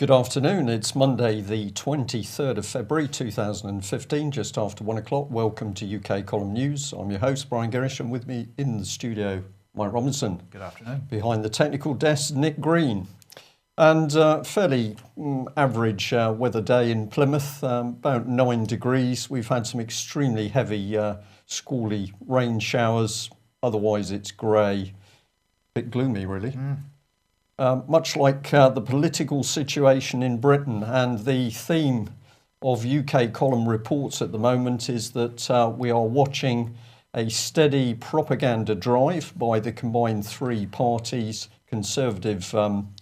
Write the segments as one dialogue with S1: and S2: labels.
S1: Good afternoon. It's Monday, the 23rd of February 2015, just after 1 o'clock. Welcome to UK Column News. I'm your host, Brian Gerrish, and with me in the studio, Mike Robinson.
S2: Good afternoon.
S1: Behind the technical desk, Nick Green. And fairly average weather day in Plymouth, about 9 degrees. We've had some extremely heavy, squally rain showers. Otherwise, it's grey. Bit gloomy, really. Much like the political situation in Britain, and the theme of UK column reports at the moment is that we are watching a steady propaganda drive by the combined three parties, Conservative,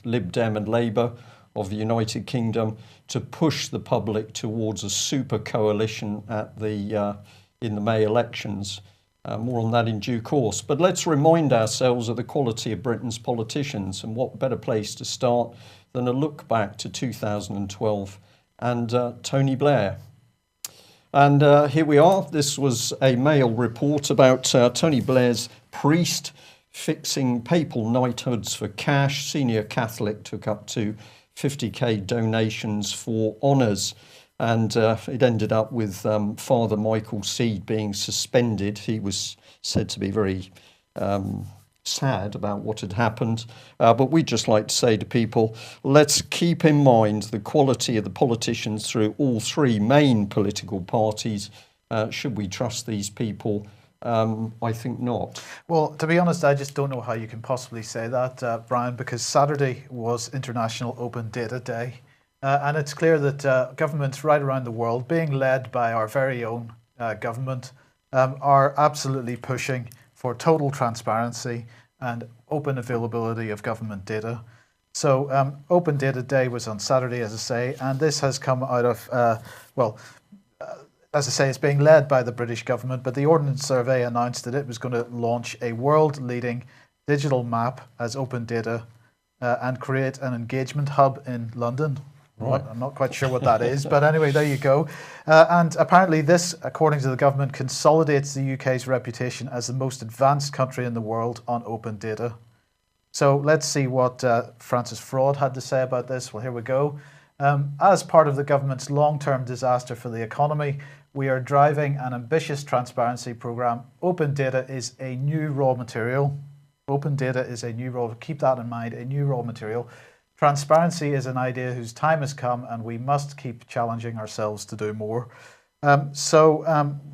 S1: Lib Dem and Labour of the United Kingdom, to push the public towards a super coalition in the May elections. More on that in due course. But let's remind ourselves of the quality of Britain's politicians, and what better place to start than a look back to 2012 and Tony Blair. And here we are. This was a Mail report about Tony Blair's priest fixing papal knighthoods for cash. Senior Catholic took up to 50k donations for honours. And it ended up with Father Michael Seed being suspended. He was said to be very sad about what had happened. But we'd just like to say to people, let's keep in mind the quality of the politicians through all three main political parties. Should we trust these people? I think not.
S2: Well, to be honest, I just don't know how you can possibly say that, Brian, because Saturday was International Open Data Day. And it's clear that governments right around the world, being led by our very own government, are absolutely pushing for total transparency and open availability of government data. So Open Data Day was on Saturday, as I say, and this has come out of, as I say, it's being led by the British government, but the Ordnance Survey announced that it was going to launch a world-leading digital map as open data and create an engagement hub in London. Right. I'm not quite sure what that is, but anyway, there you go. And apparently this, according to the government, consolidates the UK's reputation as the most advanced country in the world on open data. So let's see what Francis Fraud had to say about this. Well, here we go. As part of the government's long-term disaster for the economy, we are driving an ambitious transparency programme. Open data is a new raw material. Open data is a new raw, keep that in mind, a new raw material. Transparency is an idea whose time has come, and we must keep challenging ourselves to do more. So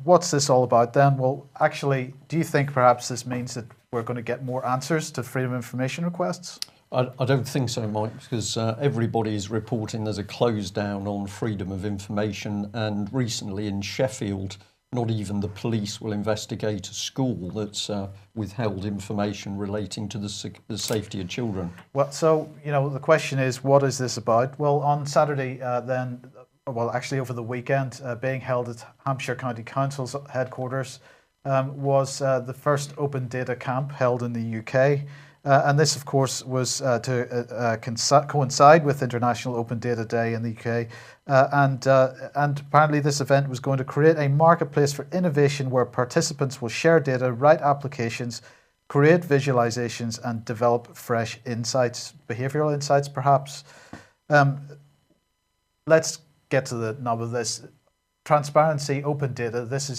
S2: what's this all about then? Well, actually, do you think perhaps this means that we're going to get more answers to freedom of information requests?
S1: I don't think so, Mike, because everybody is reporting there's a close down on freedom of information, and recently in Sheffield, not even the police will investigate a school that's withheld information relating to the safety of children.
S2: Well, so, the question is, what is this about? Well, on Saturday actually over the weekend, being held at Hampshire County Council's headquarters was the first open data camp held in the UK. And this, of course, was to coincide with International Open Data Day in the UK. And apparently this event was going to create a marketplace for innovation where participants will share data, write applications, create visualizations, and develop fresh insights, behavioral insights perhaps. Let's get to the nub of this. Transparency, open data, this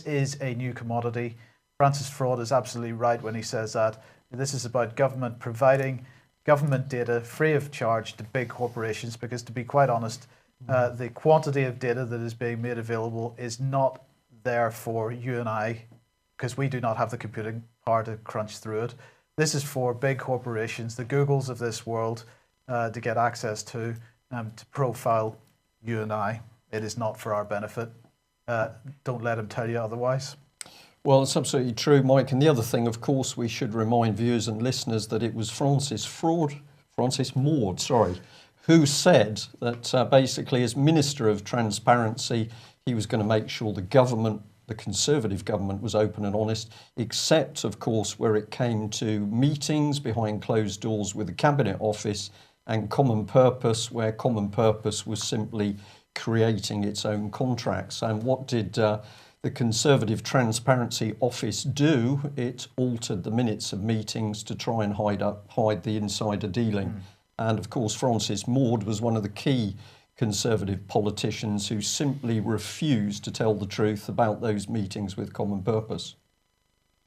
S2: is a new commodity. Francis Fraud is absolutely right when he says that. This is about government providing government data free of charge to big corporations, because to be quite honest, the quantity of data that is being made available is not there for you and I, because we do not have the computing power to crunch through it. This is for big corporations, the Googles of this world, to get access to profile you and I. It is not for our benefit. Don't let him tell you otherwise.
S1: Well, it's absolutely true, Mike. And the other thing, of course, we should remind viewers and listeners that it was Francis Maude, who said that basically as Minister of Transparency, he was going to make sure the government, the Conservative government, was open and honest, except, of course, where it came to meetings behind closed doors with the Cabinet Office and Common Purpose, where Common Purpose was simply creating its own contracts. And what did the Conservative Transparency Office do? It altered the minutes of meetings to try and hide the insider dealing. And of course, Francis Maude was one of the key Conservative politicians who simply refused to tell the truth about those meetings with Common Purpose.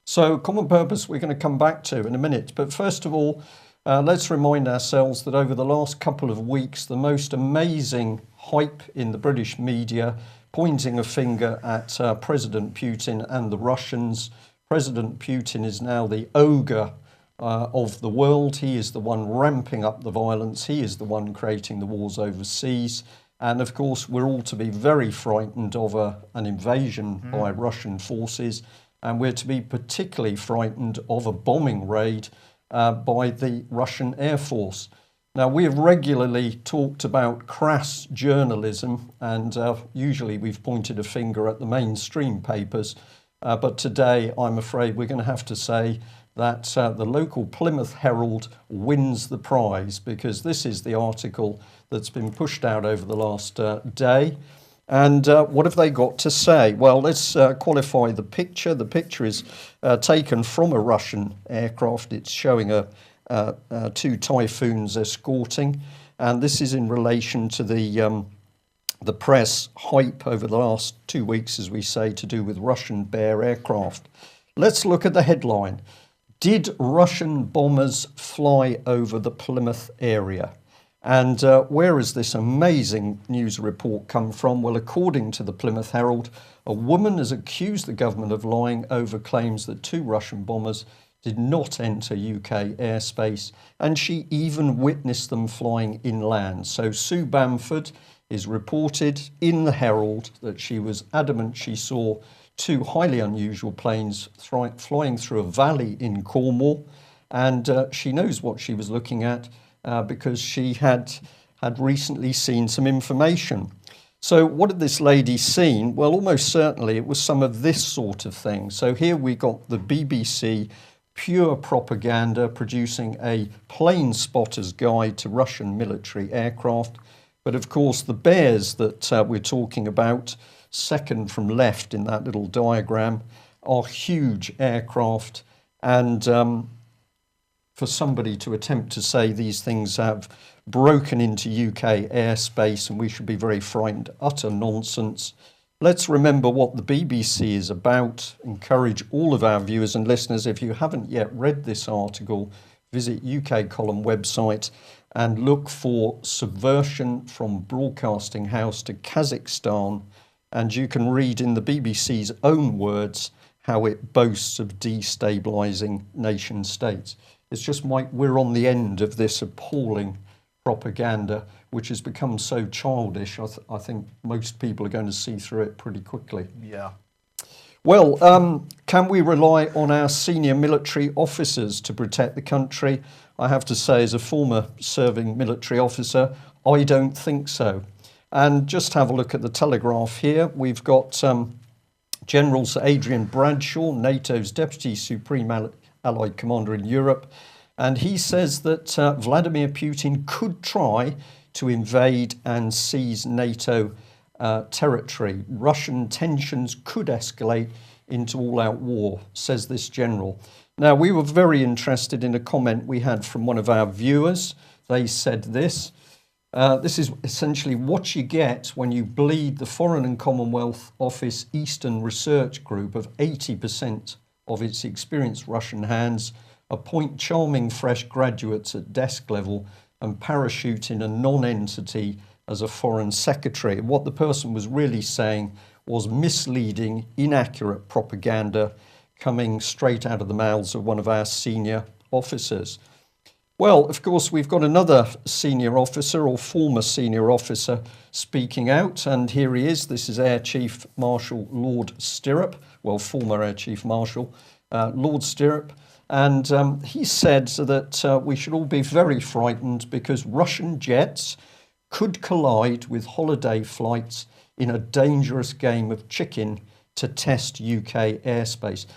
S1: So Common Purpose we're going to come back to in a minute. But first of all, let's remind ourselves that over the last couple of weeks, the most amazing hype in the British media, pointing a finger at President Putin and the Russians. President Putin is now the ogre of the world. He is the one ramping up the violence. He is the one creating the wars overseas. And of course, we're all to be very frightened of an invasion by Russian forces. And we're to be particularly frightened of a bombing raid by the Russian Air Force. Now, we have regularly talked about crass journalism, and usually we've pointed a finger at the mainstream papers. But today, I'm afraid we're going to have to say that the local Plymouth Herald wins the prize, because this is the article that's been pushed out over the last day. And what have they got to say? Well, let's qualify the picture. The picture is taken from a Russian aircraft. It's showing two Typhoons escorting, and this is in relation to the press hype over the last 2 weeks, as we say, to do with Russian Bear aircraft. Let's look at the headline. Did Russian bombers fly over the Plymouth area? And where has this amazing news report come from? Well, according to the Plymouth Herald, a woman has accused the government of lying over claims that 2 Russian bombers did not enter UK airspace, and she even witnessed them flying inland. So Sue Bamford is reported in the Herald that she was adamant she saw 2 highly unusual planes flying through a valley in Cornwall, and she knows what she was looking at because she had recently seen some information. So what had this lady seen? Well, almost certainly it was some of this sort of thing. So here we got the BBC pure propaganda producing a plane spotter's guide to Russian military aircraft. But of course, the bears that we're talking about, second from left in that little diagram, are huge aircraft. And for somebody to attempt to say these things have broken into UK airspace and we should be very frightened, utter nonsense. Let's remember what the BBC is about. Encourage all of our viewers and listeners, if you haven't yet read this article, visit UK Column website and look for Subversion from Broadcasting House to Kazakhstan, and you can read in the BBC's own words how it boasts of destabilising nation states. It's just we're on the end of this appalling propaganda, which has become so childish. I think most people are going to see through it pretty quickly.
S2: Yeah.
S1: Well, can we rely on our senior military officers to protect the country? I have to say, as a former serving military officer, I don't think so. And just have a look at the Telegraph here. We've got General Sir Adrian Bradshaw, NATO's Deputy Supreme Allied Commander in Europe, and he says that Vladimir Putin could try to invade and seize NATO territory. Russian tensions could escalate into all-out war, says this general. Now, we were very interested in a comment we had from one of our viewers. They said this. This is essentially what you get when you bleed the Foreign and Commonwealth Office Eastern Research Group of 80% of its experienced Russian hands, appoint charming fresh graduates at desk level and parachute in a non-entity as a foreign secretary. What the person was really saying was misleading, inaccurate propaganda coming straight out of the mouths of one of our senior officers. Well, of course, we've got another senior officer or former senior officer speaking out, and here he is. This is Air Chief Marshal Lord Stirrup, well, former Air Chief Marshal Lord Stirrup, and he said that we should all be very frightened because Russian jets could collide with holiday flights in a dangerous game of chicken to test UK airspace.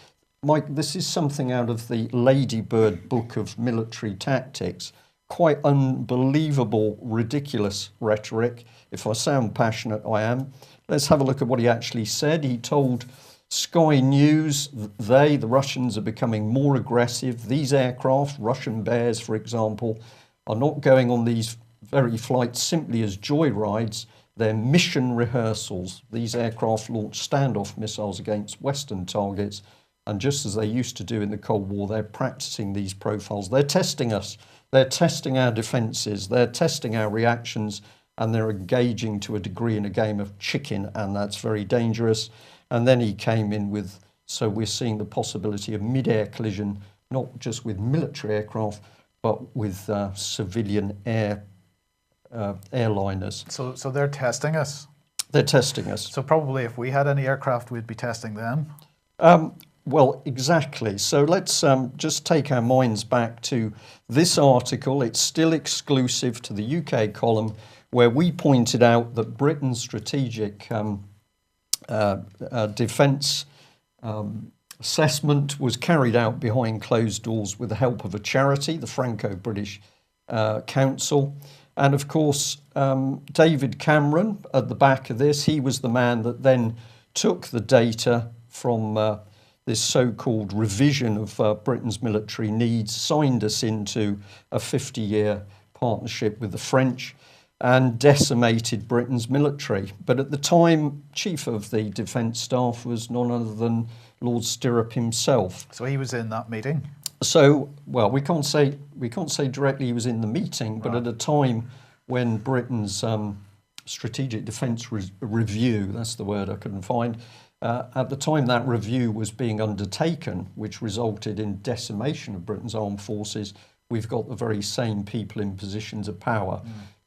S1: Mike, this is something out of the Ladybird book of military tactics. Quite unbelievable, ridiculous rhetoric. If I sound passionate, I am. Let's have a look at what he actually said. He told Sky News, the Russians, are becoming more aggressive. These aircraft, Russian Bears, for example, are not going on these very flights simply as joyrides. They're mission rehearsals. These aircraft launch standoff missiles against Western targets, and just as they used to do in the Cold War, they're practicing these profiles. They're testing us. They're testing our defences. They're testing our reactions, and they're engaging to a degree in a game of chicken, and that's very dangerous. And then he came in with, so we're seeing the possibility of mid-air collision, not just with military aircraft, but with civilian airliners.
S2: So they're testing us.
S1: They're testing us.
S2: So probably if we had any aircraft, we'd be testing them.
S1: Well, exactly. So let's just take our minds back to this article. It's still exclusive to the UK column, where we pointed out that Britain's strategic defence assessment was carried out behind closed doors with the help of a charity, the Franco-British Council. And of course, David Cameron at the back of this, he was the man that then took the data from this so-called revision of Britain's military needs, signed us into a 50-year partnership with the French, and decimated Britain's military. But at the time, Chief of the Defence Staff was none other than Lord Stirrup himself.
S2: So he was in that meeting.
S1: So, well, we can't say directly he was in the meeting, but at a time when Britain's strategic defence review, that's the word I couldn't find, at the time that review was being undertaken, which resulted in decimation of Britain's armed forces, we've got the very same people in positions of power.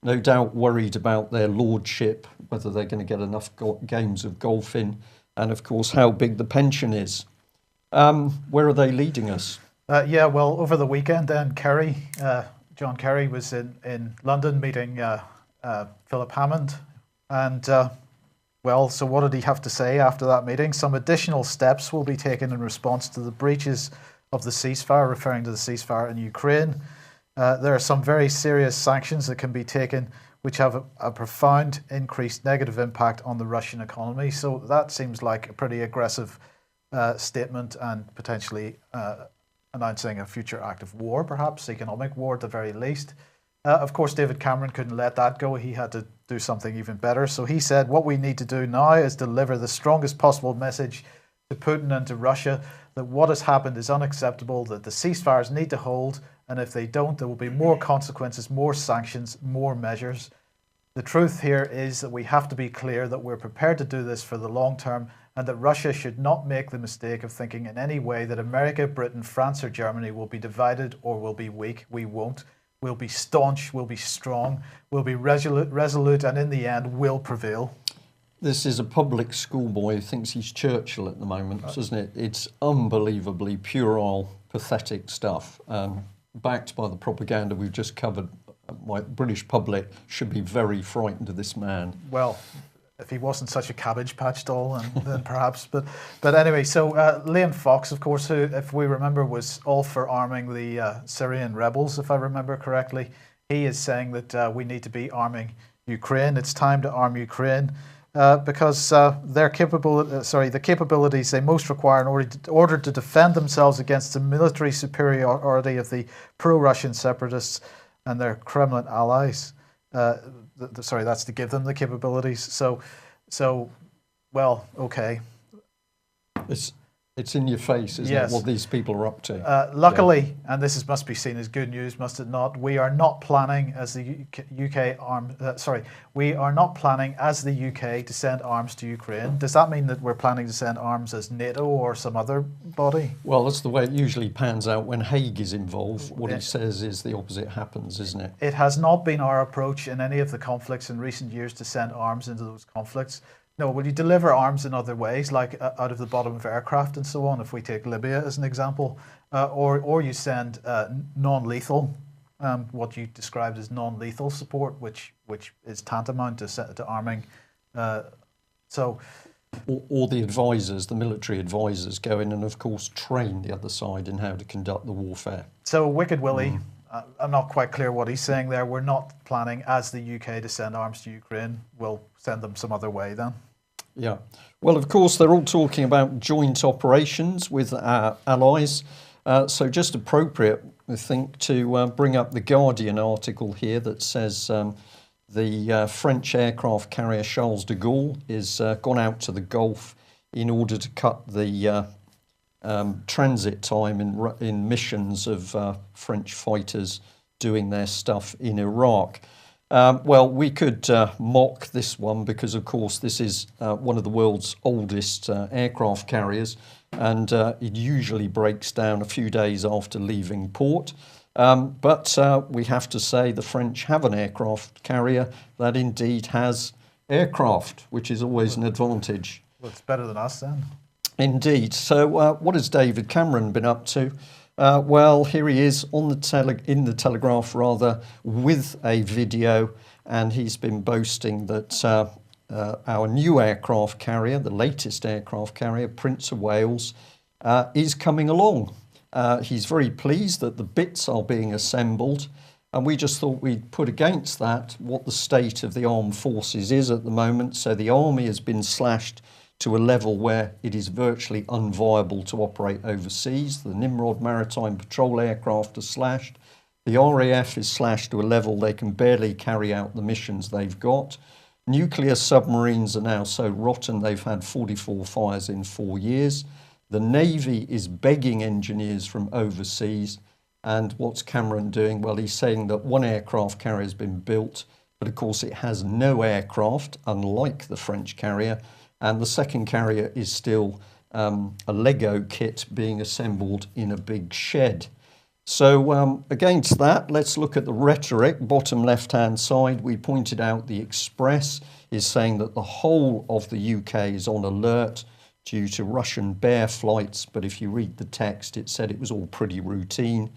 S1: No doubt worried about their lordship, whether they're going to get enough games of golf in, and of course how big the pension is. Where are they leading us?
S2: Well, over the weekend then, John Kerry was in London meeting Philip Hammond. And, so what did he have to say after that meeting? Some additional steps will be taken in response to the breaches of the ceasefire, referring to the ceasefire in Ukraine. There are some very serious sanctions that can be taken which have a profound increased negative impact on the Russian economy. So that seems like a pretty aggressive statement, and potentially announcing a future act of war, perhaps economic war at the very least. Of course, David Cameron couldn't let that go. He had to do something even better. So he said, what we need to do now is deliver the strongest possible message to Putin and to Russia that what has happened is unacceptable, that the ceasefires need to hold, and if they don't, there will be more consequences, more sanctions, more measures. The truth here is that we have to be clear that we're prepared to do this for the long term, and that Russia should not make the mistake of thinking in any way that America, Britain, France or Germany will be divided or will be weak. We won't. We'll be staunch, we'll be strong, we'll be resolute, and in the end, will prevail.
S1: This is a public schoolboy who thinks he's Churchill at the moment, isn't it? It's unbelievably puerile, pathetic stuff, backed by the propaganda we've just covered. My British public should be very frightened of this man.
S2: Well, if he wasn't such a Cabbage Patch doll, then perhaps. But anyway, so Liam Fox, of course, who, if we remember, was all for arming the Syrian rebels, if I remember correctly. He is saying that we need to be arming Ukraine. It's time to arm Ukraine because the capabilities they most require in order to defend themselves against the military superiority of the pro-Russian separatists and their Kremlin allies. That's to give them the capabilities. So, well, okay.
S1: It's in your face, isn't it, what these people are up to?
S2: Luckily, and this must be seen as good news, must it not? We are not planning as the we are not planning as the UK to send arms to Ukraine. Does that mean that we're planning to send arms as NATO or some other body?
S1: Well, that's the way it usually pans out when Haig is involved. What he says is the opposite happens, isn't it?
S2: It has not been our approach in any of the conflicts in recent years to send arms into those conflicts. No, will you deliver arms in other ways, like out of the bottom of aircraft and so on, if we take Libya as an example, or you send non-lethal, what you described as non-lethal support, which is tantamount to arming. Or
S1: the advisors, the military advisors, go in and, of course, train the other side in how to conduct the warfare.
S2: So Wicked Willie, I'm not quite clear what he's saying there. We're not planning as the UK to send arms to Ukraine. We'll send them some other way then.
S1: Yeah. Well, of course, they're all talking about joint operations with our allies. So just appropriate, I think, to bring up the Guardian article here that says the French aircraft carrier Charles de Gaulle is gone out to the Gulf in order to cut the transit time in missions of French fighters doing their stuff in Iraq. Well, we could mock this one because, of course, this is one of the world's oldest aircraft carriers, and it usually breaks down a few days after leaving port. But we have to say the French have an aircraft carrier that indeed has aircraft, which is always an advantage.
S2: Well, it's better than us then.
S1: Indeed. So what has David Cameron been up to? Well, here he is on in the Telegraph with a video, and he's been boasting that our new aircraft carrier, the latest aircraft carrier, Prince of Wales, is coming along. He's very pleased that the bits are being assembled, and we just thought we'd put against that what the state of the armed forces is at the moment. So the army has been slashed to a level where it is virtually unviable to operate overseas. The Nimrod maritime patrol aircraft are slashed. The RAF is slashed to a level they can barely carry out the missions they've got. Nuclear submarines are now so rotten they've had 44 fires in 4 years. The Navy is begging engineers from overseas. And what's Cameron doing? Well, he's saying that one aircraft carrier has been built, but of course it has no aircraft, unlike the French carrier. And the second carrier is still a Lego kit being assembled in a big shed. So against that, let's look at the rhetoric. Bottom left-hand side, we pointed out the Express is saying that the whole of the UK is on alert due to Russian bear flights. But if you read the text, it said it was all pretty routine.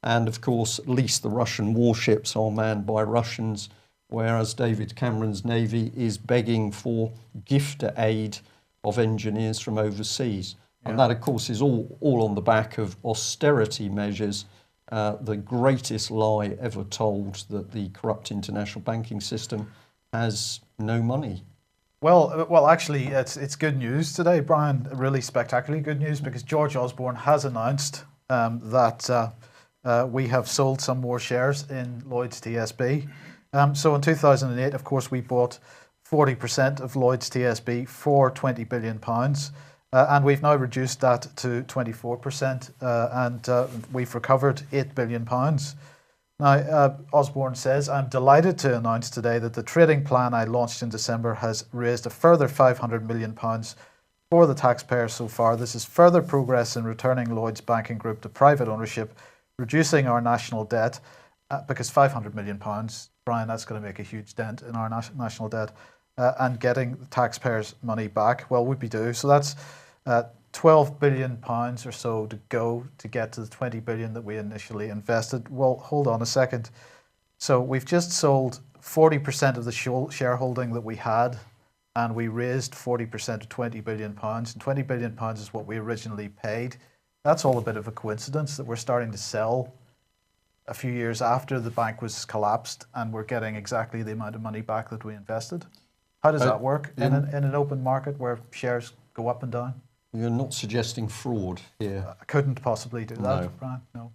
S1: And of course, at least the Russian warships are manned by Russians, whereas David Cameron's Navy is begging for gift aid of engineers from overseas. Yeah. And that, of course, is all on the back of austerity measures, the greatest lie ever told, that the corrupt international banking system has no money.
S2: Well, actually, it's good news today, Brian, really spectacularly good news, because George Osborne has announced that we have sold some more shares in Lloyds TSB. So in 2008, of course, we bought 40% of Lloyds TSB for £20 billion. And we've now reduced that to 24%, and we've recovered £8 billion. Now, Osborne says, "I'm delighted to announce today that the trading plan I launched in December has raised a further £500 million for the taxpayers so far. This is further progress in returning Lloyds Banking Group to private ownership, reducing our national debt," because £500 million, Brian, that's going to make a huge dent in our national debt, and getting the taxpayers' money back. Well, we do. So that's £12 billion or so to go to get to the 20 billion that we initially invested. Well, hold on a second. So we've just sold 40% of the shareholding that we had, and we raised 40% of £20 billion. And £20 billion is what we originally paid. That's all a bit of a coincidence that we're starting to sell a few years after the bank was collapsed, and we're getting exactly the amount of money back that we invested. How does that work in an open market where shares go up and down?
S1: You're not suggesting fraud here.
S2: I couldn't possibly do that, no. Brian, no.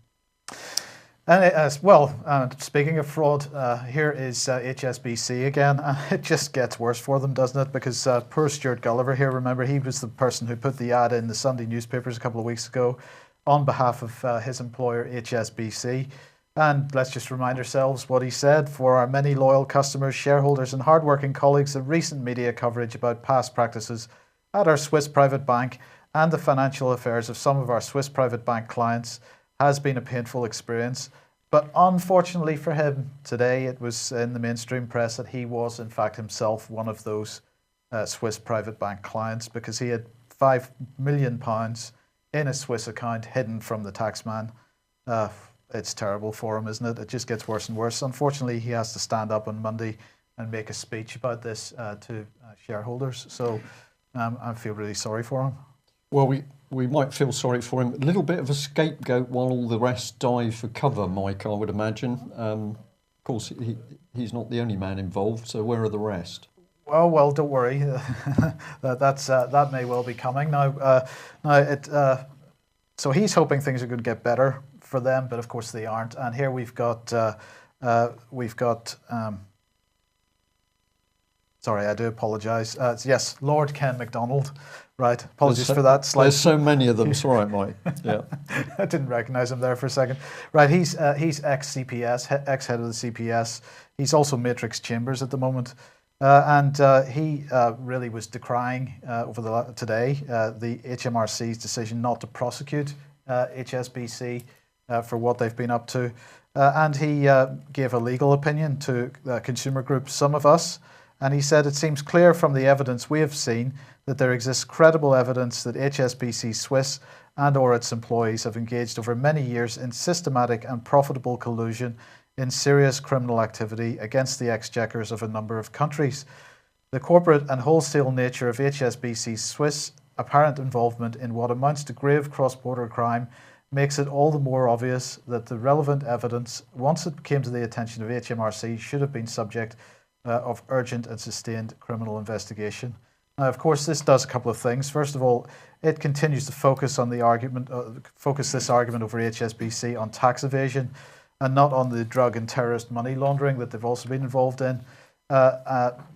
S2: And speaking of fraud, here is HSBC again. It just gets worse for them, doesn't it? Because poor Stuart Gulliver here, remember, he was the person who put the ad in the Sunday newspapers a couple of weeks ago on behalf of his employer, HSBC. And let's just remind ourselves what he said. "For our many loyal customers, shareholders and hardworking colleagues, the recent media coverage about past practices at our Swiss private bank and the financial affairs of some of our Swiss private bank clients has been a painful experience. But unfortunately for him, today it was in the mainstream press that he was in fact himself one of those Swiss private bank clients, because he had £5 million in a Swiss account hidden from the taxman. It's terrible for him, isn't it? It just gets worse and worse. Unfortunately, he has to stand up on Monday and make a speech about this to shareholders. So I feel really sorry for him.
S1: Well, we might feel sorry for him. A little bit of a scapegoat while all the rest dive for cover, Mike, I would imagine. Of course, he's not the only man involved, so where are the rest?
S2: Well, don't worry. That may well be coming. So he's hoping things are going to get better for them, but of course they aren't. And here we've got sorry, I do apologise. Yes, Lord Ken MacDonald. Right, apologies for that.
S1: There's so many of them. It's all right, Mike. Yeah,
S2: I didn't recognise him there for a second. Right, he's ex-CPS, ex-head of the CPS. He's also Matrix Chambers at the moment. And he really was decrying today the HMRC's decision not to prosecute HSBC for what they've been up to. And he gave a legal opinion to consumer group Some of Us. And he said, it seems clear from the evidence we have seen that there exists credible evidence that HSBC Swiss and or its employees have engaged over many years in systematic and profitable collusion in serious criminal activity against the exchequers of a number of countries. The corporate and wholesale nature of HSBC Swiss apparent involvement in what amounts to grave cross-border crime makes it all the more obvious that the relevant evidence, once it came to the attention of HMRC, should have been subject of urgent and sustained criminal investigation. Now, of course, this does a couple of things. First of all, it continues to focus on the argument, this argument over HSBC on tax evasion and not on the drug and terrorist money laundering that they've also been involved in.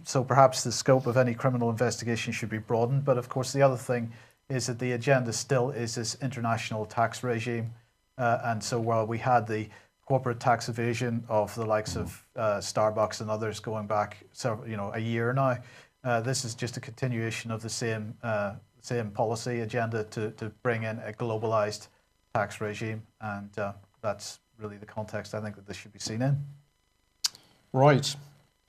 S2: So perhaps the scope of any criminal investigation should be broadened. But of course, the other thing is that the agenda still is this international tax regime. And so while we had the corporate tax evasion of the likes of Starbucks and others going back a year now, this is just a continuation of the same policy agenda to bring in a globalized tax regime. And that's really the context I think that this should be seen in. Right.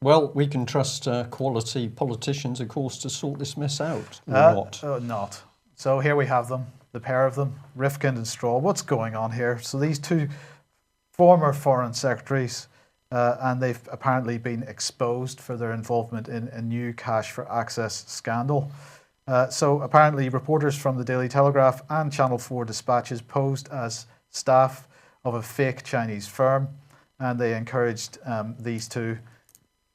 S1: Well, we can trust quality politicians, of course, to sort this mess out, or not?
S2: Not. So here we have them, the pair of them, Rifkind and Straw. What's going on here? So these two former foreign secretaries, and they've apparently been exposed for their involvement in a new cash for access scandal. So apparently reporters from the Daily Telegraph and Channel 4 dispatches posed as staff of a fake Chinese firm, and they encouraged these two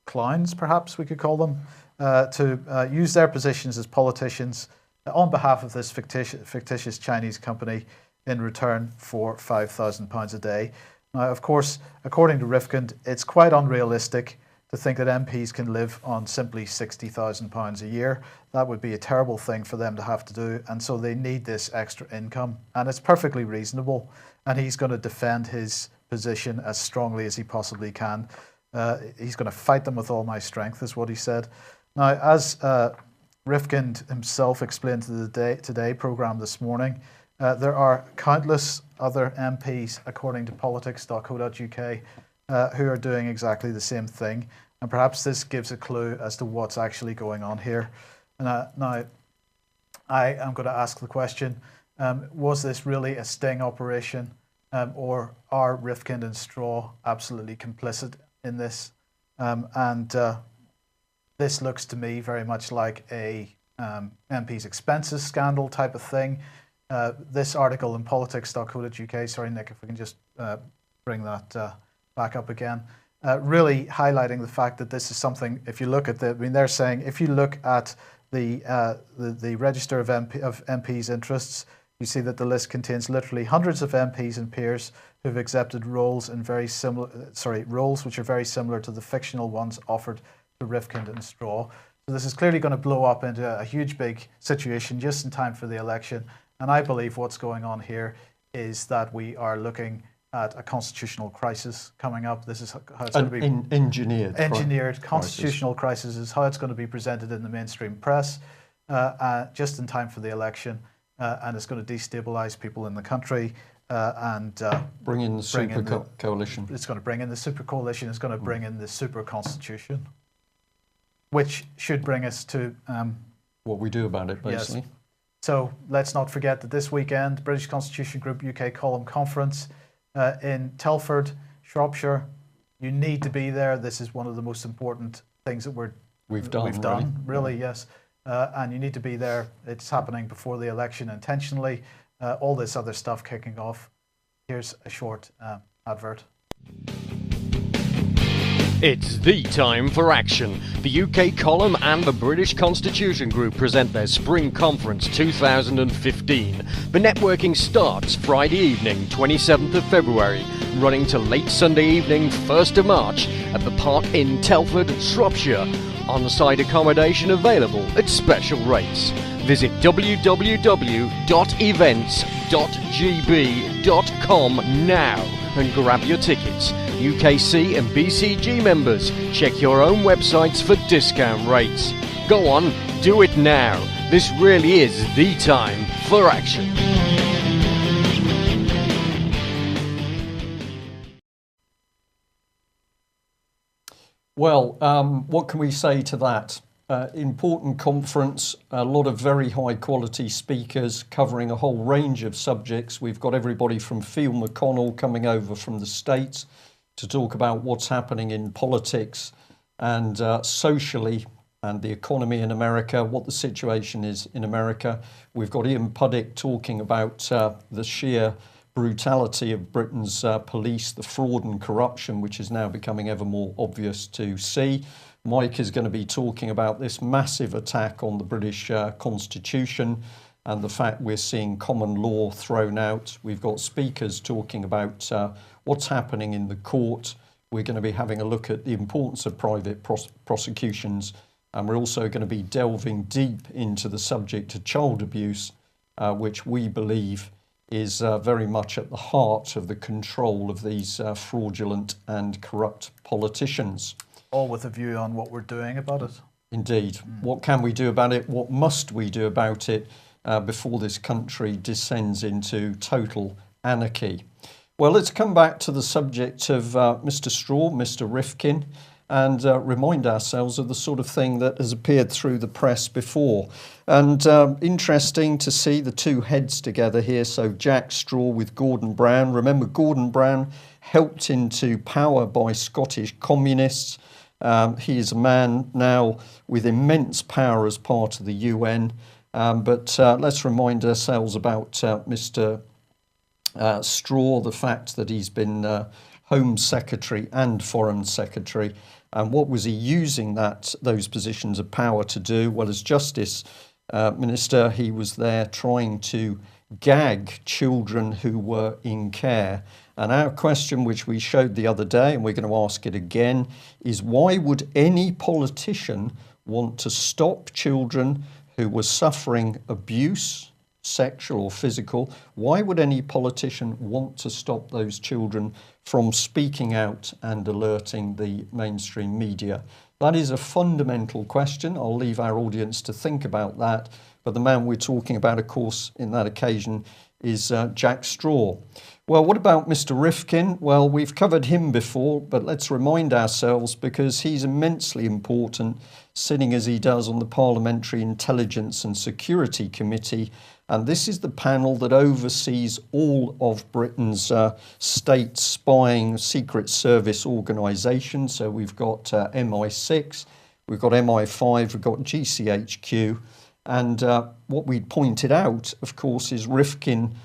S2: clowns, perhaps we could call them, to use their positions as politicians on behalf of this fictitious Chinese company in return for £5,000 a day. Now, of course, according to Rifkind, it's quite unrealistic to think that MPs can live on simply £60,000 a year. That would be a terrible thing for them to have to do, and so they need this extra income, and it's perfectly reasonable, and he's going to defend his position as strongly as he possibly can. He's going to fight them with all my strength, is what he said. Now, as Rifkind himself explained to the Today programme this morning, there are countless other MPs, according to politics.co.uk, who are doing exactly the same thing. And perhaps this gives a clue as to what's actually going on here. Now, I am going to ask the question, was this really a sting operation, or are Rifkind and Straw absolutely complicit in this? This looks to me very much like a MP's expenses scandal type of thing. This article in politics.co.uk, sorry Nick, if we can just bring that back up again, really highlighting the fact that this is something, if you look at they're saying, if you look at the register of MPs' interests, you see that the list contains literally hundreds of MPs and peers who have accepted roles which are very similar to the fictional ones offered to Rifkind and Straw. So this is clearly going to blow up into a huge big situation just in time for the election. And I believe what's going on here is that we are looking at a constitutional crisis coming up. This is how it's going to be engineered constitutional crisis is how it's going to be presented in the mainstream press just in time for the election, and it's going to destabilize people in the country and
S1: bring in the super coalition.
S2: It's going to bring in the super coalition. It's going to bring in the super constitution, which should bring us to
S1: what we do about it, basically.
S2: Yes. So let's not forget that this weekend, British Constitution Group UK Column Conference in Telford, Shropshire. You need to be there. This is one of the most important things that we've done. Really, yes. And you need to be there. It's happening before the election intentionally. All this other stuff kicking off. Here's a short advert.
S3: It's the time for action. The UK Column and the British Constitution Group present their Spring Conference 2015. The networking starts Friday evening, 27th of February, running to late Sunday evening, 1st of March, at the Park Inn, Telford, Shropshire. On-site accommodation available at special rates. Visit www.events.gb.com now and grab your tickets. UKC and BCG members, check your own websites for discount rates. Go on, do it now. This really is the time for action.
S1: Well, what can we say to that? Important conference, a lot of very high quality speakers covering a whole range of subjects. We've got everybody from Phil McConnell coming over from the States to talk about what's happening in politics and socially and the economy in America, what the situation is in America. We've got Ian Puddick talking about the sheer brutality of Britain's police, the fraud and corruption, which is now becoming ever more obvious to see. Mike is going to be talking about this massive attack on the British Constitution and the fact we're seeing common law thrown out. We've got speakers talking about what's happening in the court. We're going to be having a look at the importance of private prosecutions, and we're also going to be delving deep into the subject of child abuse, which we believe is very much at the heart of the control of these fraudulent and corrupt politicians.
S2: All with a view on what we're doing about it.
S1: Indeed. What can we do about it? What must we do about it before this country descends into total anarchy? Well, let's come back to the subject of Mr. Straw, Mr. Rifkin, and remind ourselves of the sort of thing that has appeared through the press before. And interesting to see the two heads together here. So Jack Straw with Gordon Brown. Remember, Gordon Brown helped into power by Scottish communists. He is a man now with immense power as part of the UN. But let's remind ourselves about Mr. Straw, the fact that he's been Home Secretary and Foreign Secretary. And what was he using those positions of power to do? Well, as Justice Minister, he was there trying to gag children who were in care. And our question, which we showed the other day, and we're going to ask it again, is why would any politician want to stop children who were suffering abuse, sexual or physical? Why would any politician want to stop those children from speaking out and alerting the mainstream media? That is a fundamental question. I'll leave our audience to think about that. But the man we're talking about, of course, in that occasion is Jack Straw. Well, what about Mr. Rifkin? Well, we've covered him before, but let's remind ourselves because he's immensely important, sitting as he does on the Parliamentary Intelligence and Security Committee. And this is the panel that oversees all of Britain's state spying secret service organisations. So we've got MI6, we've got MI5, we've got GCHQ. And what we pointed out, of course, is Rifkin,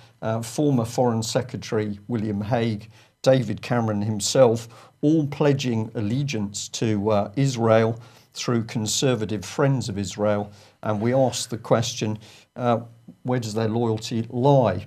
S1: former Foreign Secretary William Hague, David Cameron himself, all pledging allegiance to Israel through Conservative Friends of Israel. And we asked the question, where does their loyalty lie?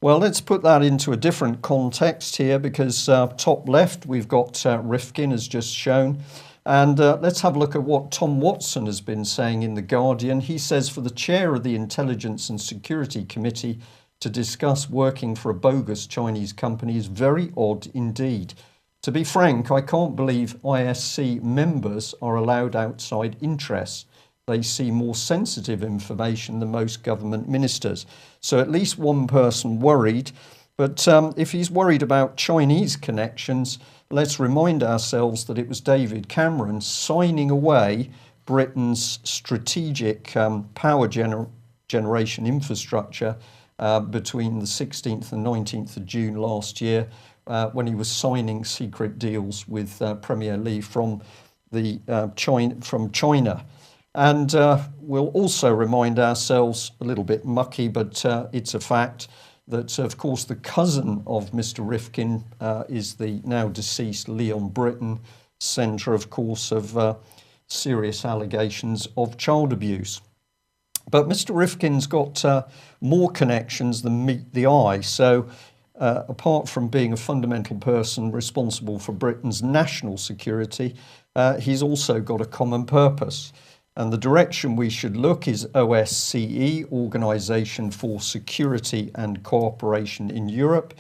S1: Well, let's put that into a different context here because top left, we've got Rifkin as just shown. And let's have a look at what Tom Watson has been saying in The Guardian. He says for the chair of the Intelligence and Security Committee to discuss working for a bogus Chinese company is very odd indeed. To be frank, I can't believe ISC members are allowed outside interests. They see more sensitive information than most government ministers. So at least one person worried. But if he's worried about Chinese connections, let's remind ourselves that it was David Cameron signing away Britain's strategic power generation infrastructure between the 16th and 19th of June last year when he was signing secret deals with Premier Li from China. And we'll also remind ourselves, a little bit mucky, but it's a fact, that of course the cousin of Mr. Rifkin is the now deceased Leon Britton, centre, of course, of serious allegations of child abuse. But Mr. Rifkin's got more connections than meet the eye. So apart from being a fundamental person responsible for Britain's national security, he's also got a common purpose. And the direction we should look is OSCE, Organisation for Security and Cooperation in Europe.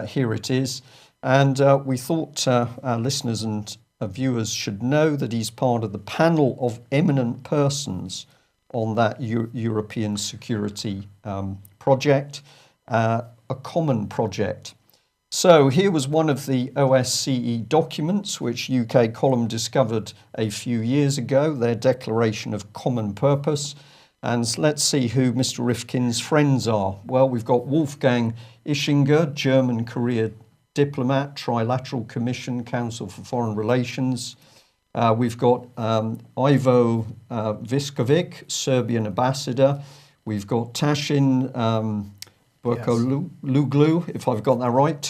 S1: Here it is. And we thought our listeners and viewers should know that he's part of the panel of eminent persons on that European security project, a common project. So here was one of the OSCE documents which UK Column discovered a few years ago, their Declaration of Common Purpose. And let's see who Mr. Rifkin's friends are. Well, we've got Wolfgang Ischinger, German career diplomat, Trilateral Commission, Council for Foreign Relations. We've got Ivo Viskovic, Serbian ambassador. We've got Tashin Burkoluglu, if I've got that right,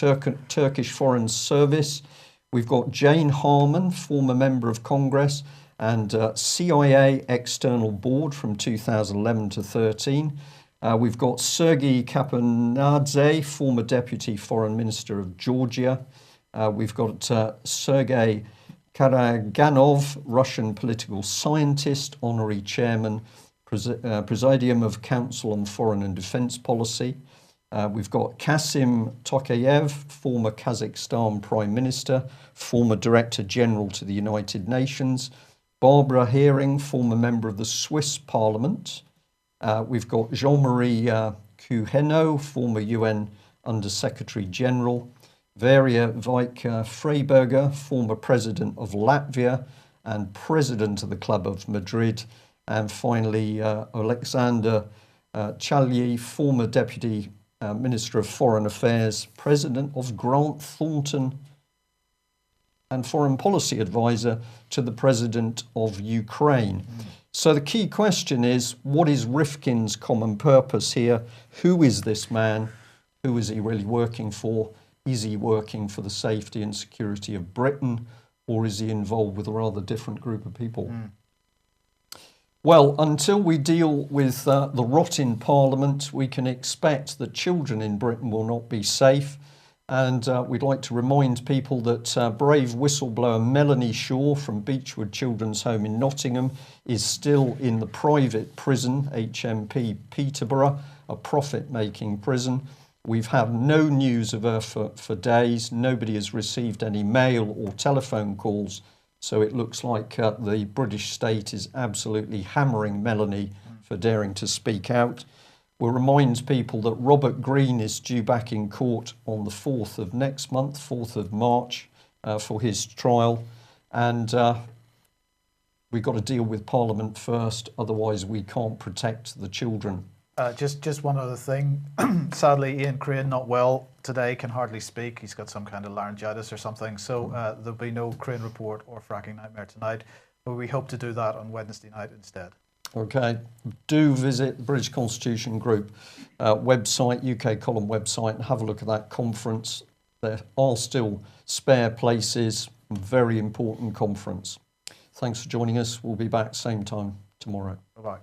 S1: Turkish Foreign Service. We've got Jane Harman, former member of Congress, and CIA External Board from 2011 to 13. We've got Sergei Kapanadze, former Deputy Foreign Minister of Georgia. We've got Sergei Karaganov, Russian political scientist, honorary chairman, Presidium of Council on Foreign and Defense Policy. We've got Kasim Tokayev, former Kazakhstan Prime Minister, former Director General to the United Nations. Barbara Hering, former member of the Swiss Parliament. We've got Jean-Marie Kuheno, former UN Under-Secretary General. Veria Vajka Freiberger, former President of Latvia and President of the Club of Madrid. And finally, Alexander Chalyi, former Deputy Minister of Foreign Affairs, President of Grant Thornton, and Foreign Policy Advisor to the President of Ukraine. So the key question is, what is Rifkin's common purpose here? Who is this man? Who is he really working for? Is he working for the safety and security of Britain, or is he involved with a rather different group of people? Well, until we deal with the rot in Parliament, we can expect that children in Britain will not be safe. And we'd like to remind people that brave whistleblower Melanie Shaw from Beechwood Children's Home in Nottingham is still in the private prison, HMP Peterborough, a profit-making prison. We've had no news of her for days. Nobody has received any mail or telephone calls. So it looks like the British state is absolutely hammering Melanie for daring to speak out. We'll remind people that Robert Greene is due back in court on the 4th of next month, 4th of March, for his trial. And we've got to deal with Parliament first, otherwise we can't protect the children.
S2: Just one other thing. Sadly, Ian Crane not well today, can hardly speak. He's got some kind of laryngitis or something. So there'll be no Crane Report or Fracking Nightmare tonight. But we hope to do that on Wednesday night instead.
S1: Okay, do visit the British Constitution Group website, UK Column website, and have a look at that conference. There are still spare places. Very important conference. Thanks for joining us. We'll be back same time tomorrow.
S2: Bye-bye.